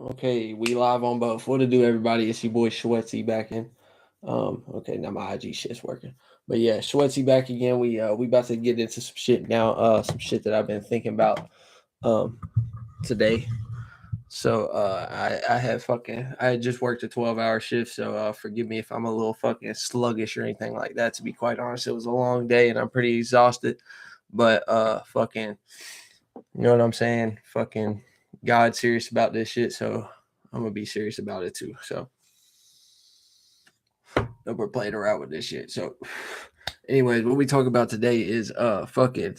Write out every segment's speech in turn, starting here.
Okay, we live on both. What to do, everybody? It's your boy Schwetzy back in. Okay, now my IG shit's working. But yeah, Schwetzy back again. We about to get into some shit now. Some shit that I've been thinking about um today. So I had just worked a 12-hour shift, so forgive me if I'm a little fucking sluggish or anything like that. To be quite honest, it was a long day and I'm pretty exhausted. But fucking you know what I'm saying? Fucking God's serious about this shit, so I'm gonna be serious about it too. So no, we're playing around with this shit. So, anyways, what we talk about today is fucking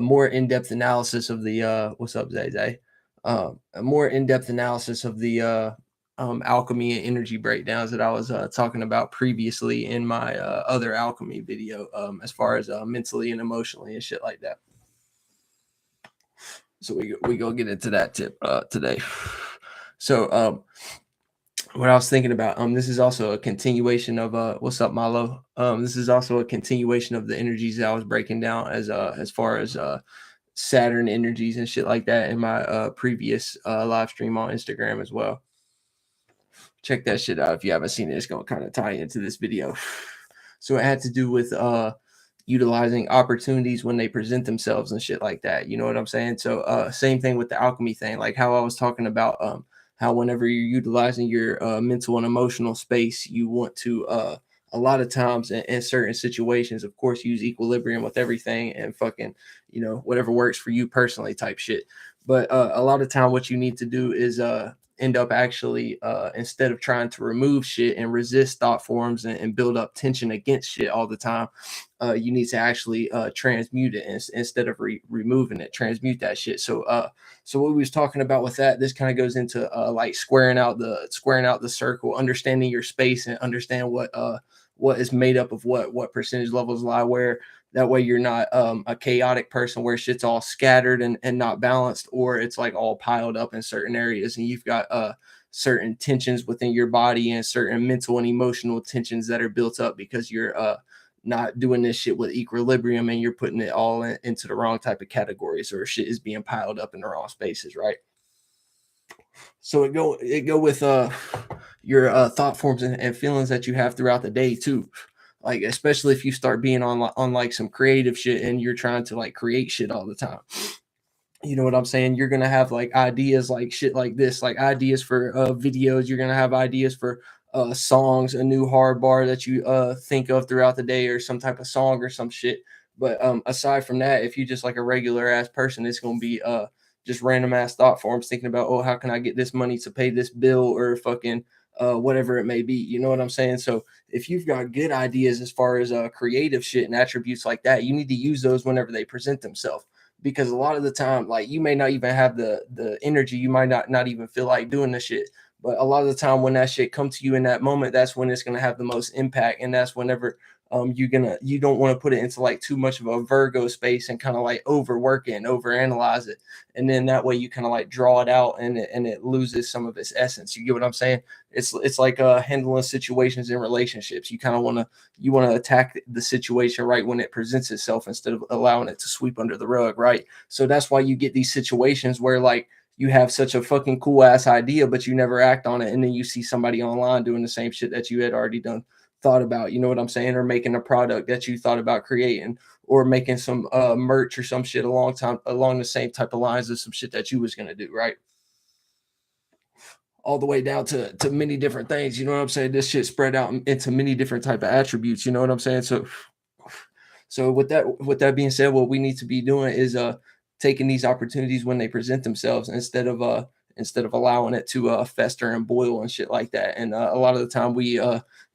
more in-depth analysis of the what's up, Zay Zay? A more in-depth analysis of the alchemy and energy breakdowns that I was talking about previously in my other alchemy video, as far as mentally and emotionally and shit like that. So we go get into that tip today. So what I was thinking about, this is also a continuation of what's up, Milo? This is also a continuation of the energies that I was breaking down as far as Saturn energies and shit like that in my previous live stream on Instagram as well. Check that shit out if you haven't seen it. It's gonna kind of tie into this video. So it had to do with utilizing opportunities when they present themselves and shit like that. You know what I'm saying? So same thing with the alchemy thing, like how I was talking about how whenever you're utilizing your mental and emotional space, you want to a lot of times in certain situations, of course, use equilibrium with everything and fucking, you know, whatever works for you personally type shit. But a lot of time what you need to do is end up actually instead of trying to remove shit and resist thought forms and build up tension against shit all the time, you need to actually transmute it instead of removing it. Transmute that shit. So what we was talking about with that, this kind of goes into like squaring out the circle, understanding your space, and understand what is made up of what percentage levels lie where. That way you're not a chaotic person where shit's all scattered and not balanced, or it's like all piled up in certain areas and you've got certain tensions within your body and certain mental and emotional tensions that are built up because you're not doing this shit with equilibrium and you're putting it all into the wrong type of categories, or shit is being piled up in the wrong spaces, right? So it go with your thought forms and feelings that you have throughout the day too, like especially if you start being on like some creative shit and you're trying to like create shit all the time. You know what I'm saying? You're gonna have like ideas like shit like this, like ideas for videos. You're gonna have ideas for songs, a new hard bar that you think of throughout the day, or some type of song or some shit. But aside from that, if you just like a regular ass person, it's gonna be just random ass thought forms thinking about, oh, how can I get this money to pay this bill, or fucking whatever it may be. You know what I'm saying? So if you've got good ideas as far as creative shit and attributes like that, you need to use those whenever they present themselves, because a lot of the time, like, you may not even have the energy, you might not even feel like doing the shit, but a lot of the time when that shit comes to you in that moment, that's when it's going to have the most impact. And that's whenever you don't want to put it into like too much of a Virgo space and kind of like overwork it and overanalyze it, and then that way you kind of like draw it out and it loses some of its essence. You get what I'm saying? It's like handling situations in relationships. You want to attack the situation right when it presents itself instead of allowing it to sweep under the rug, right? So that's why you get these situations where like you have such a fucking cool ass idea but you never act on it, and then you see somebody online doing the same shit that you had already done thought about. You know what I'm saying? Or making a product that you thought about creating, or making some merch or some shit along the same type of lines of some shit that you was going to do, right? All the way down to many different things. You know what I'm saying? This shit spread out into many different type of attributes. You know what I'm saying? So with that being said, what we need to be doing is taking these opportunities when they present themselves instead of allowing it to fester and boil and shit like that. And a lot of the time we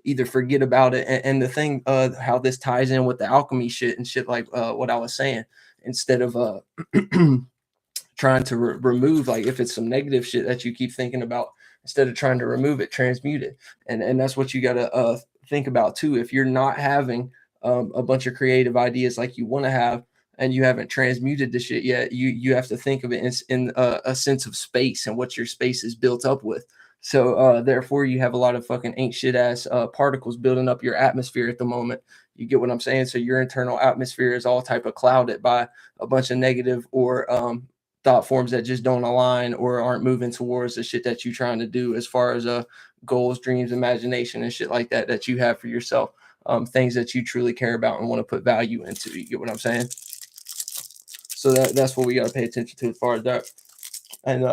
either forget about it. And the thing, how this ties in with the alchemy shit and shit, like what I was saying, instead of trying to remove, like if it's some negative shit that you keep thinking about, instead of trying to remove it, transmute it. And that's what you got to think about too. If you're not having a bunch of creative ideas like you want to have, and you haven't transmuted the shit yet, you have to think of it in a sense of space and what your space is built up with. So therefore you have a lot of fucking ain't shit ass particles building up your atmosphere at the moment. You get what I'm saying? So your internal atmosphere is all type of clouded by a bunch of negative or thought forms that just don't align or aren't moving towards the shit that you're trying to do as far as goals, dreams, imagination, and shit like that that you have for yourself. Things that you truly care about and want to put value into. You get what I'm saying? So that's what we got to pay attention to as far as that. And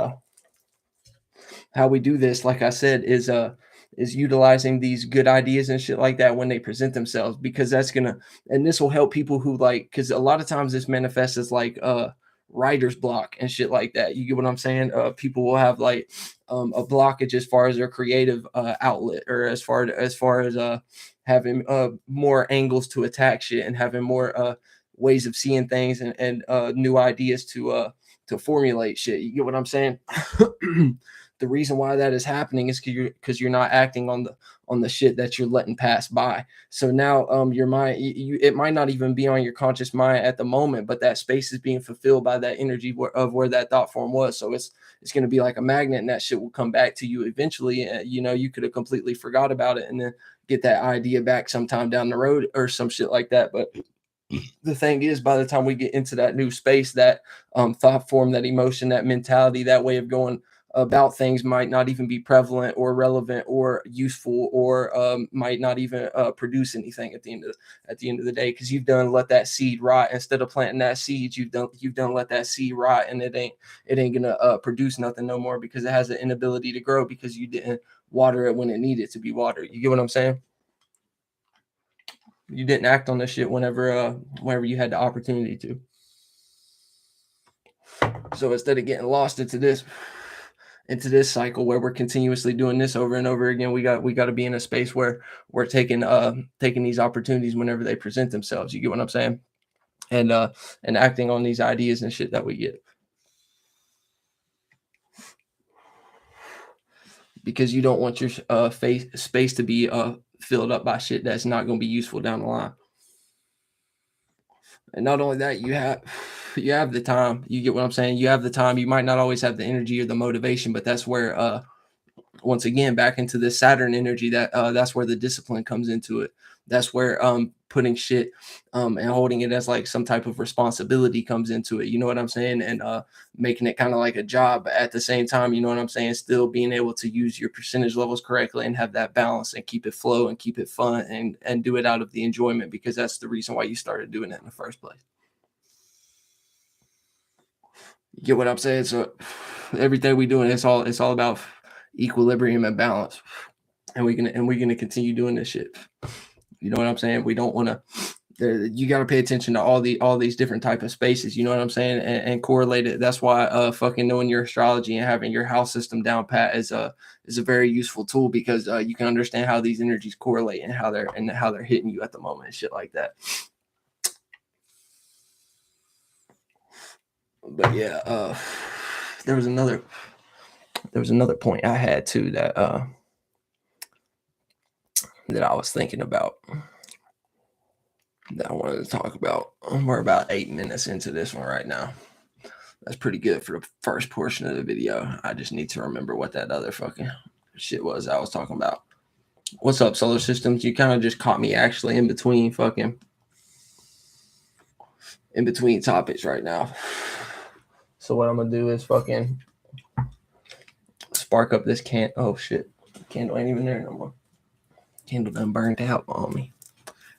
how we do this, like I said, is utilizing these good ideas and shit like that when they present themselves, because that's gonna, and this will help people who like, because a lot of times this manifests as like writer's block and shit like that. You get what I'm saying? People will have like a blockage as far as their creative outlet, or as far as having more angles to attack shit and having more ways of seeing things and new ideas to formulate shit. You get what I'm saying? The reason why that is happening is because you're not acting on the shit that you're letting pass by. So now your mind, it might not even be on your conscious mind at the moment, but that space is being fulfilled by that energy of where that thought form was. So it's going to be like a magnet, and that shit will come back to you eventually. You could have completely forgot about it and then get that idea back sometime down the road or some shit like that. But the thing is, by the time we get into that new space, that thought form, that emotion, that mentality, that way of going about things might not even be prevalent or relevant or useful, or might not even produce anything at the end of the day, because you've done let that seed rot. Instead of planting that seed, you've done let that seed rot, and it ain't gonna produce nothing no more, because it has an inability to grow because you didn't water it when it needed to be watered. You get what I'm saying? You didn't act on this shit whenever you had the opportunity to. So instead of getting lost into this cycle where we're continuously doing this over and over again, we got to be in a space where we're taking these opportunities whenever they present themselves. You get what I'm saying? And acting on these ideas and shit that we get, because you don't want your space to be filled up by shit that's not going to be useful down the line. And not only that, you have the time. You get what I'm saying? You have the time. You might not always have the energy or the motivation, but that's where once again, back into this Saturn energy, that's where the discipline comes into it. That's where putting shit and holding it as like some type of responsibility comes into it. You know what I'm saying? And making it kind of like a job, but at the same time, you know what I'm saying, still being able to use your percentage levels correctly and have that balance and keep it flow and keep it fun and do it out of the enjoyment, because that's the reason why you started doing it in the first place. You get what I'm saying? So everything we doing, it's all about equilibrium and balance. And we're gonna continue doing this shit. You know what I'm saying? We don't want to. You got to pay attention to all these different type of spaces. You know what I'm saying? And correlate it. That's why fucking knowing your astrology and having your house system down pat is a very useful tool, because you can understand how these energies correlate and how they're hitting you at the moment and shit like that. But yeah, there was another point I had too that I was thinking about, that I wanted to talk about. We're about 8 minutes into this one right now. That's pretty good for the first portion of the video. I just need to remember what that other fucking shit was I was talking about. What's up, solar systems? You kind of just caught me actually in between topics right now. So what I'm gonna do is fucking spark up this oh shit, candle ain't even there no more. Candle done burned out on me.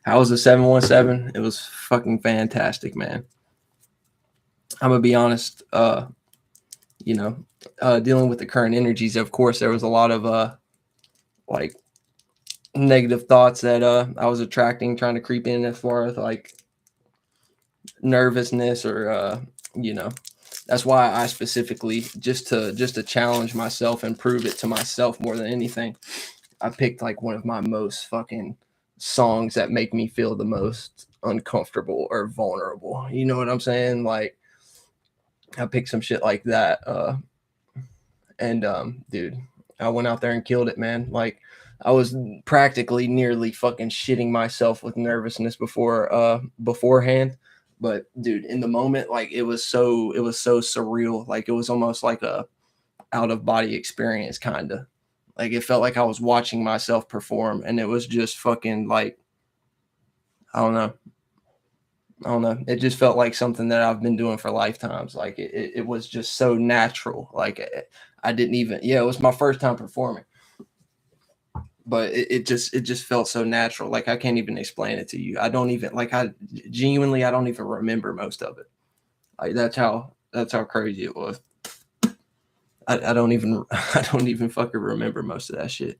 How was the 717? It was fucking fantastic, man. I'm gonna be honest. Dealing with the current energies, of course, there was a lot of like negative thoughts that I was attracting, trying to creep in, as far as like nervousness or that's why I specifically, just to challenge myself and prove it to myself more than anything, I picked like one of my most fucking songs that make me feel the most uncomfortable or vulnerable. You know what I'm saying? Like, I picked some shit like that. Dude, I went out there and killed it, man. Like, I was practically nearly fucking shitting myself with nervousness beforehand. But dude, in the moment, like, it was so surreal. Like, it was almost like a out of body experience, kind of. Like, it felt like I was watching myself perform, and it was just fucking like, I don't know. I don't know. It just felt like something that I've been doing for lifetimes. Like it was just so natural. Like I didn't even, yeah, it was my first time performing, but it just felt so natural. Like I can't even explain it to you. I don't even like, I genuinely, I don't even remember most of it. Like that's how crazy it was. I don't even, I don't even fucking remember most of that shit.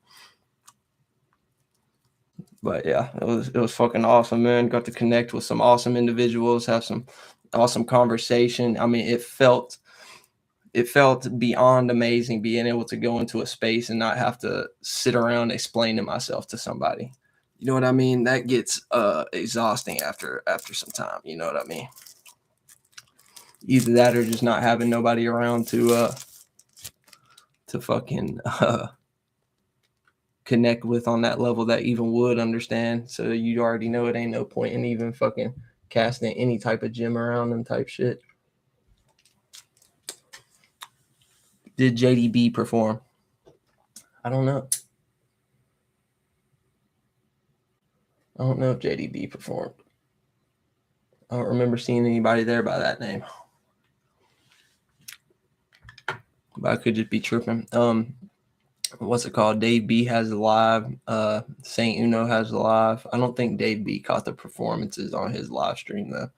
But yeah, it was fucking awesome, man. Got to connect with some awesome individuals, have some awesome conversation. I mean, it felt beyond amazing being able to go into a space and not have to sit around explaining myself to somebody. You know what I mean? That gets exhausting after some time. You know what I mean? Either that or just not having nobody around to fucking connect with on that level that even would understand. So you already know it ain't no point in even fucking casting any type of gym around them type shit. Did JDB perform? I don't know. I don't know if JDB performed. I don't remember seeing anybody there by that name. But I could just be tripping. What's it called? Dave B has a live. Saint Uno has a live. I don't think Dave B caught the performances on his live stream though.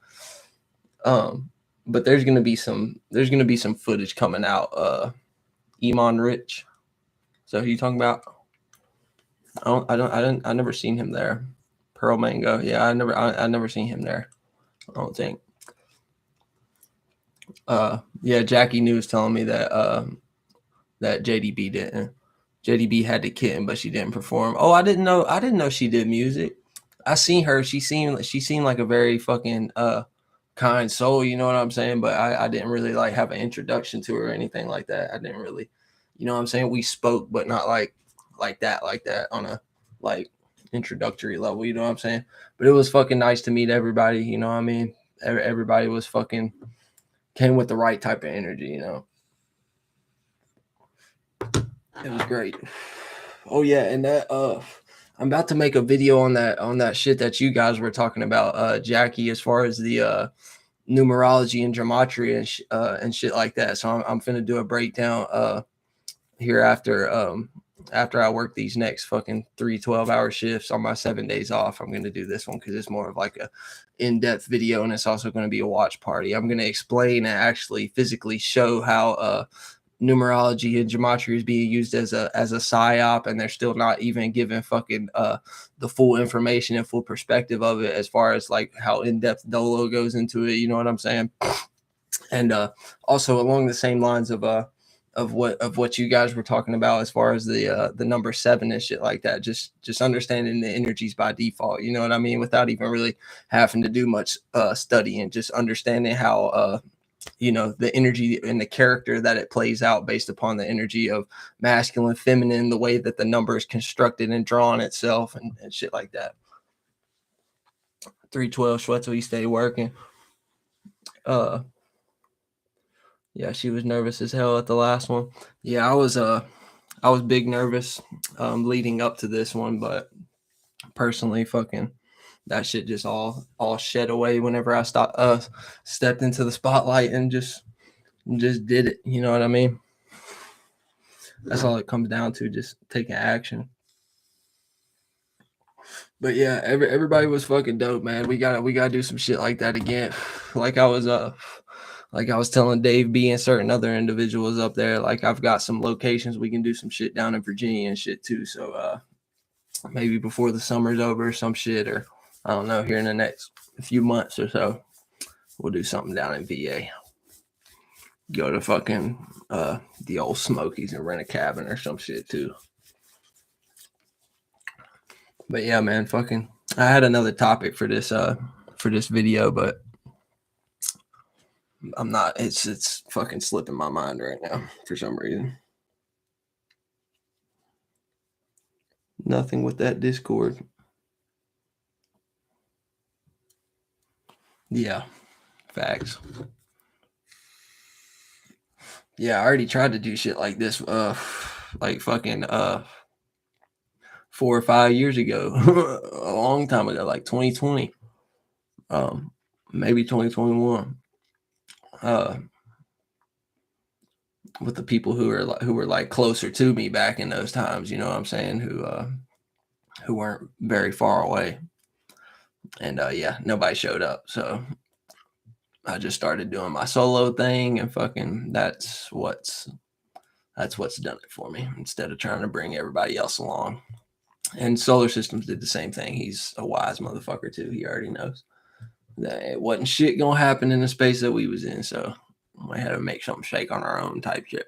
But there's gonna be some footage coming out. Iman Rich. So who you talking about? I never seen him there. Pearl Mango. Yeah, I never seen him there. I don't think. Yeah, Jackie New was telling me that that JDB didn't. JDB had the kitten, but she didn't perform. Oh, I didn't know she did music. I seen her. She seemed like a very fucking kind soul. You know what I'm saying? But I didn't really like have an introduction to her or anything like that. I didn't really, you know what I'm saying? We spoke, but not like that on a like introductory level. You know what I'm saying? But it was fucking nice to meet everybody. You know what I mean? Everybody was fucking came with the right type of energy. You know. It was great. Oh yeah, and that I'm about to make a video on that shit that you guys were talking about, Jackie, as far as the numerology and gematria and shit like that. So I'm finna do a breakdown here after I work these next fucking 3 12-hour shifts on my 7 days off. I'm gonna do this one because it's more of like a in-depth video, and it's also going to be a watch party. I'm going to explain and actually physically show how numerology and gematria is being used as a psyop, and they're still not even given fucking the full information and full perspective of it, as far as like how in-depth Dolo goes into it. You know what I'm saying? And also along the same lines of what you guys were talking about, as far as the number 7 and shit like that, just understanding the energies by default, you know what I mean, without even really having to do much studying, just understanding how you know, the energy and the character that it plays out based upon the energy of masculine, feminine, the way that the number is constructed and drawn itself, and shit like that. 312 Schwetzel, you stay working. Yeah, she was nervous as hell at the last one. Yeah, I was big nervous leading up to this one, but personally, fucking that shit just all shed away whenever I stepped into the spotlight and just did it. You know what I mean? That's all it comes down to, just taking action. But yeah, everybody was fucking dope, man. We gotta do some shit like that again. Like I was telling Dave B and certain other individuals up there, like I've got some locations we can do some shit down in Virginia and shit too. So maybe before the summer's over or some shit, or I don't know, here in the next few months or so, we'll do something down in VA. Go to fucking the old Smokies and rent a cabin or some shit too. But yeah, man, fucking I had another topic for this video, but I'm not, it's fucking slipping my mind right now for some reason. Nothing with that Discord. Yeah, facts. Yeah, I already tried to do shit like this like fucking 4 or 5 years ago. A long time ago, like 2020. maybe 2021. With the people who were like closer to me back in those times, you know what I'm saying, who weren't very far away. And yeah, nobody showed up. So I just started doing my solo thing, and fucking that's what's done it for me, instead of trying to bring everybody else along. And Solar Systems did the same thing. He's a wise motherfucker too. He already knows that it wasn't shit gonna happen in the space that we was in. So we had to make something shake on our own type shit.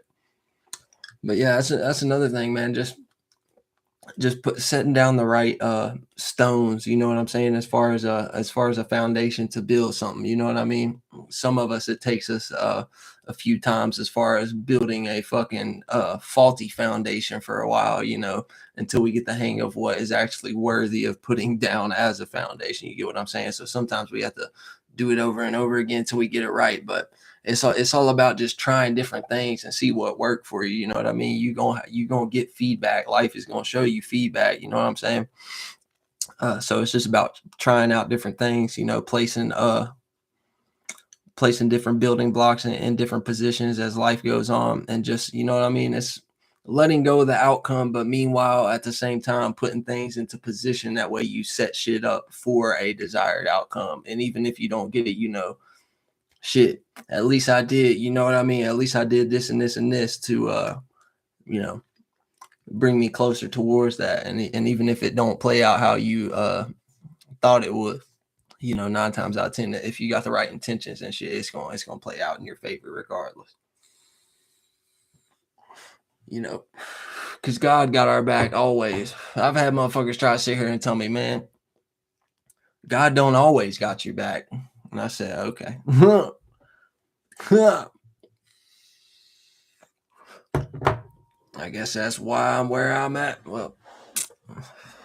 But yeah, that's another thing, man. Just setting down the right stones, you know what I'm saying, as far as a foundation to build something, you know what I mean. Some of us, it takes us a few times as far as building a fucking faulty foundation for a while, you know, until we get the hang of what is actually worthy of putting down as a foundation. You get what I'm saying? So sometimes we have to do it over and over again until we get it right. But it's all about just trying different things and see what worked for you. You know what I mean? You gonna get feedback. Life is gonna show you feedback. You know what I'm saying? So it's just about trying out different things. You know, placing different building blocks in different positions as life goes on, and just, you know what I mean? It's letting go of the outcome, but meanwhile at the same time putting things into position. That way you set shit up for a desired outcome. And even if you don't get it, you know, shit, at least I did, you know what I mean? At least I did this and this and this to you know, bring me closer towards that. And even if it don't play out how you thought it would, you know, 9 times out of 10, if you got the right intentions and shit, it's gonna play out in your favor regardless. You know, because God got our back always. I've had motherfuckers try to sit here and tell me, man, God don't always got your back. And I said, okay. I guess that's why I'm where I'm at. Well,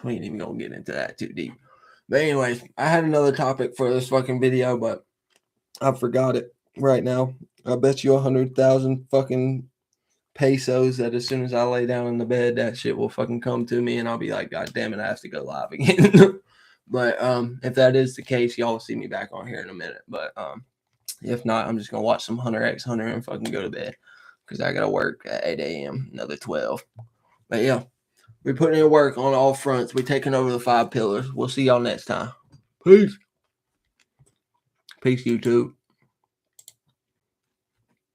we ain't even gonna get into that too deep. But anyways, I had another topic for this fucking video, but I forgot it right now. I bet you 100,000 fucking pesos that as soon as I lay down in the bed, that shit will fucking come to me, and I'll be like, God damn it, I have to go live again. But if that is the case, y'all will see me back on here in a minute. But if not, I'm just gonna watch some Hunter x Hunter and fucking go to bed, because I gotta work at 8 a.m. another 12. But yeah, we're putting in work on all fronts. We're taking over the 5 pillars. We'll see y'all next time. Peace. Peace, YouTube.